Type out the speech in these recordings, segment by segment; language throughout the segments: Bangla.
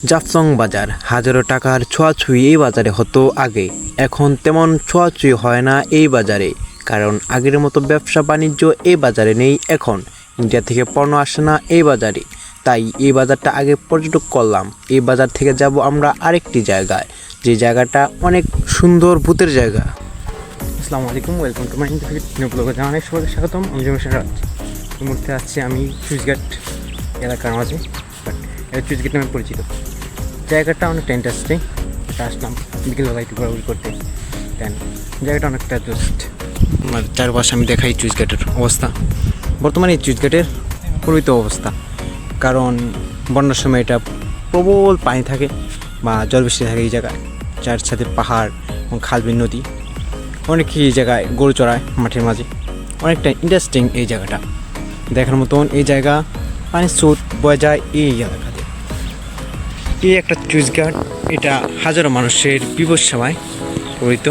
জাফলং বাজার হাজারো টাকার ছোঁয়াছুঁয়ি এই বাজারে হতো আগে। এখন তেমন ছোঁয়াছুঁয়ি হয় না এই বাজারে, কারণ আগের মতো ব্যবসা বাণিজ্য এই বাজারে নেই। এখন ইন্ডিয়া থেকে পণ্য আসে না এই বাজারে, তাই এই বাজারটা আগে পর্যটক করলাম। এই বাজার থেকে যাব আমরা আরেকটি জায়গায়, যে জায়গাটা অনেক সুন্দর ভূতের জায়গা। আসসালামু আলাইকুম, ওয়েলকাম টু মাই নিউ ব্লগে জানাই সবাইকে স্বাগতম। আমি জমেশ্বর রাজ। এই মুহূর্তে আছি আমি চুইসঘাট এলাকার মাঝে, বাট এটা চুইসঘাট নামে পরিচিত। জায়গাটা অনেকটা ইন্টারেস্টিং। এটা আসলাম বিকেলবেলা একটু ঘোরাঘুরি করতে। দেন জায়গাটা অনেকটা জাস্ট আমার চারপাশে আমি দেখাই চুইসঘাটের অবস্থা। বর্তমানে এই চুইসঘাটের প্রকৃত অবস্থা, কারণ বন্যার সময় এটা প্রবল পানি থাকে বা জল বৃষ্টি থাকে এই জায়গায়, যার সাথে পাহাড় এবং খালবিল নদী। অনেকেই এই জায়গায় গরু চড়ায় মাঠের মাঝে। অনেকটা ইন্টারেস্টিং এই জায়গাটা দেখার মতন। এই জায়গা পানির স্রোত বয়ে যায় এই এলাকাতে। এই একটা চুইসঘাট, এটা হাজারো মানুষের বিপদ সময় প্রকৃত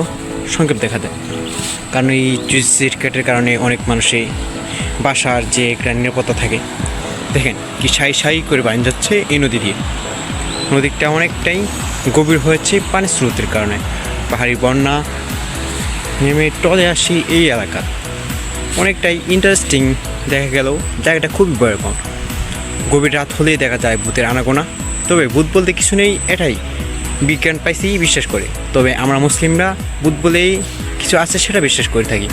সংক্ষেপ দেখা দেয়, কারণ এই চুইসঘাটের কারণে অনেক মানুষের বাসার যে একটা নিরাপত্তা থাকে। দেখেন কি সাই সাই করে পানি যাচ্ছে এই নদী দিয়ে। নদীটা অনেকটাই গভীর হয়েছে পানির স্রোতের কারণে। পাহাড়ি বন্যা নেমে টলে আসি এই এলাকা। অনেকটাই ইন্টারেস্টিং দেখা গেল। জায়গাটা খুবই ভয়ঙ্কর। গভীর রাত হলেই দেখা যায় ভূতের আনাগোনা। তবে ভূত বলতে কিছু নেই, এটাই বিজ্ঞান পাইছি বিশ্বাস করে। তবে আমরা মুসলিমরা ভূত বলেই কিছু আছে সেটা বিশ্বাস করে থাকি।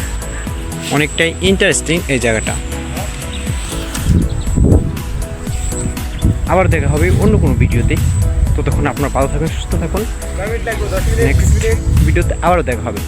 অনেকটাই ইন্টারেস্টিং এই জায়গাটা। আবার দেখা হবে অন্য কোনো ভিডিওতে। ততক্ষণ আপনারা ভালো থাকুন, সুস্থ থাকুন। নেক্সট ভিডিওতে আবারও দেখা হবে।